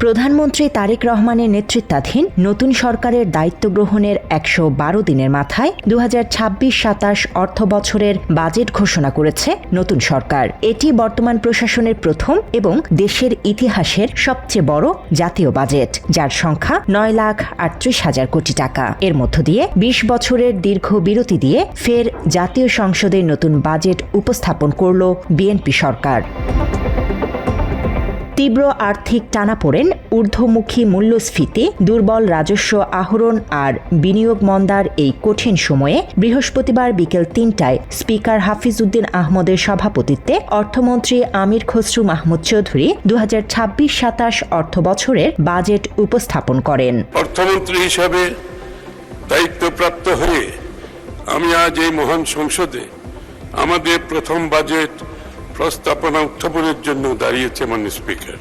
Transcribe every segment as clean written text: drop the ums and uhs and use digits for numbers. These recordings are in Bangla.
প্রধানমন্ত্রী তারেক রহমানের নেতৃত্বাধীন নতুন সরকারের দায়িত্ব গ্রহণের ১১২ দিনের মাথায় ২০২৬-২৭ অর্থ বছরের বাজেট ঘোষণা করেছে নতুন সরকার। এটি বর্তমান প্রশাসনের প্রথম এবং দেশের ইতিহাসের সবচেয়ে বড় জাতীয় বাজেট, যার সংখ্যা ৯,৩৮,০০০ কোটি টাকা। এর মধ্য দিয়ে ২০ বছরের দীর্ঘ বিরতি দিয়ে ফের জাতীয় সংসদে নতুন বাজেট উপস্থাপন করল বিএনপি সরকার। তীব্র আর্থিক টানাপোড়েন, ঊর্ধ্বমুখী মূল্যস্ফীতি, দুর্বল রাজস্ব আহরণ আর বিনিয়োগ মন্দার এই কঠিন সময়ে বৃহস্পতিবার বিকেল ৩টায় স্পিকার হাফিজ উদ্দিন আহমদের সভাপতিত্বে অর্থমন্ত্রী আমির খসরু মাহমুদ চৌধুরী ২০২৬-২৭ অর্থ বছরের বাজেট উপস্থাপন করেন। অর্থমন্ত্রী হিসাবে দায়িত্বপ্রাপ্ত হয়ে আমি আজ এই মহান সংসদে আমাদের প্রথম বাজেট প্রস্তাবনা উত্থাপনের জন্য দাঁড়িয়েছে মাননীয় স্পিকার।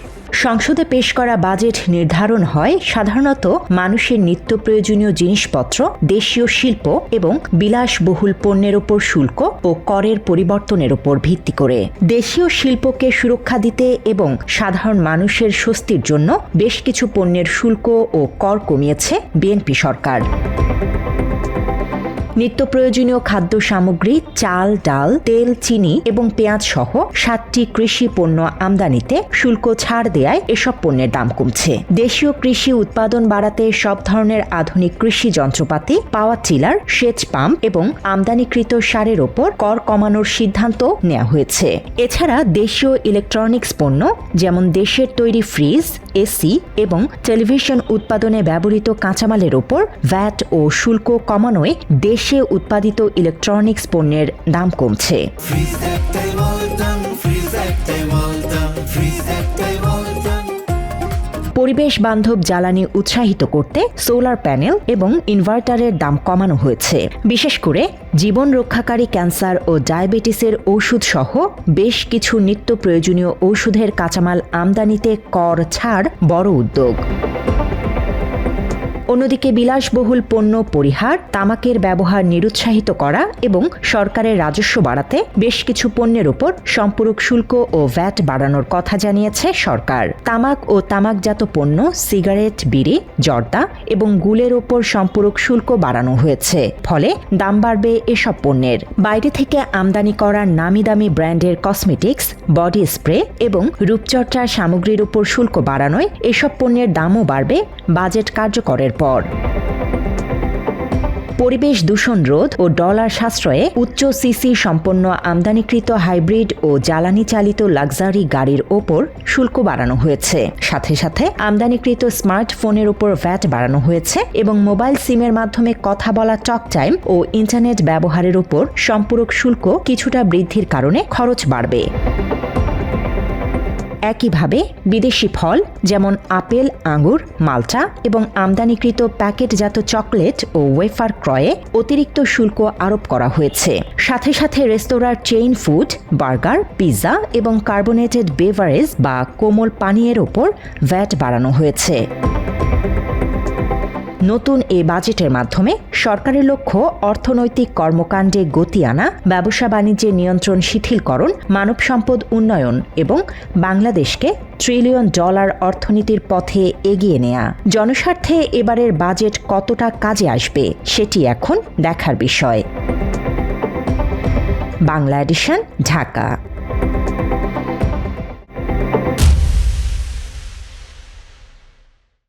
সংসদে পেশ করা বাজেট নির্ধারণ হয় সাধারণত মানুষের নিত্য প্রয়োজনীয় জিনিসপত্র, দেশীয় শিল্প এবং বিলাসবহুল পণ্যের ওপর শুল্ক ও করের পরিবর্তনের ওপর ভিত্তি করে। দেশীয় শিল্পকে সুরক্ষা দিতে এবং সাধারণ মানুষের স্বস্তির জন্য বেশ কিছু পণ্যের শুল্ক ও কর কমিয়েছে বিএনপি সরকার। নিত্য প্রয়োজনীয় খাদ্য সামগ্রী, চাল, ডাল, তেল, চিনি এবং পেঁয়াজ সহ 7টি কৃষি পণ্য আমদানিতে শুল্ক ছাড় দেয়ায় এসব পণ্যের দাম কমছে। দেশীয় কৃষি উৎপাদন বাড়াতে সব ধরনের আধুনিক কৃষি যন্ত্রপাতি, পাওয়ার টিলার, সেচ পাম্প এবং আমদানিকৃত সারের ওপর কর কমানোর সিদ্ধান্ত নেওয়া হয়েছে। এছাড়া দেশীয় ইলেকট্রনিক্স পণ্য যেমন দেশের তৈরি ফ্রিজ, এসি এবং টেলিভিশন উৎপাদনে ব্যবহৃত কাঁচামালের ওপর ভ্যাট ও শুল্ক কমানোয় দেশে উৎপাদিত ইলেকট্রনিক্স পণ্যের দাম কমছে। পরিবেশ বান্ধব জ্বালানি উৎসাহিত করতে সোলার প্যানেল এবং ইনভার্টারের দাম কমানো হয়েছে। বিশেষ করে জীবন রক্ষাকারী ক্যান্সার ও ডায়াবেটিসের ঔষধ সহ বেশ কিছু নিত্য প্রয়োজনীয় ঔষধের কাঁচামাল আমদানিতে কর ছাড় বড় উদ্যোগ। অন্যদিকে বিলাসবহুল পণ্য পরিহার, তামাকের ব্যবহার নিরুৎসাহিত করা এবং সরকারের রাজস্ব বাড়াতে বেশ কিছু পণ্যের ওপর সম্পূরক শুল্ক ও ভ্যাট বাড়ানোর কথা জানিয়েছে সরকার। তামাক ও তামাকজাত পণ্য, সিগারেট, বিড়ি, জর্দা এবং গুলের ওপর সম্পূরক শুল্ক বাড়ানো হয়েছে। ফলে দাম বাড়বে এসব পণ্যের। বাইরে থেকে আমদানি করা নামি দামি ব্র্যান্ডের কসমেটিক্স, বডি স্প্রে এবং রূপচর্চার সামগ্রীর উপর শুল্ক বাড়ানোয় এসব পণ্যের দামও বাড়বে বাজেট কার্যকরের পর। পরিবেশ দূষণ রোধ ও ডলার সাশ্রয়ে উচ্চ সিসি সম্পন্ন আমদানিকৃত হাইব্রিড ও জ্বালানি চালিত লাক্সারি গাড়ির ওপর শুল্ক বাড়ানো হয়েছে। সাথে সাথে আমদানিকৃত স্মার্টফোনের উপর ভ্যাট বাড়ানো হয়েছে এবং মোবাইল সিমের মাধ্যমে কথা বলা টক টাইম ও ইন্টারনেট ব্যবহারের উপর সম্পূরক শুল্ক কিছুটা বৃদ্ধির কারণে খরচ বাড়বে। একইভাবে বিদেশি ফল যেমন আপেল, আঙুর, মাল্টা এবং আমদানিকৃত প্যাকেটজাত চকলেট ও ওয়েফার ক্রয়ে অতিরিক্ত শুল্ক আরোপ করা হয়েছে। সাথে সাথে রেস্তোরাঁর চেইন ফুড, বার্গার, পিৎজা এবং কার্বোনেটেড বেভারেজ বা কোমল পানীয়ের ওপর ভ্যাট বাড়ানো হয়েছে। নতুন এ বাজেটের মাধ্যমে সরকারের লক্ষ্য অর্থনৈতিক কর্মকাণ্ডে গতি আনা, ব্যবসা বাণিজ্যে নিয়ন্ত্রণ শিথিলকরণ, মানব সম্পদ উন্নয়ন এবং বাংলাদেশকে $1 ট্রিলিয়ন অর্থনীতির পথে এগিয়ে নেয়া। জনস্বার্থে এবারের বাজেট কতটা কাজে আসবে সেটি এখন দেখার বিষয়। বাংলা এডিশন, ঢাকা।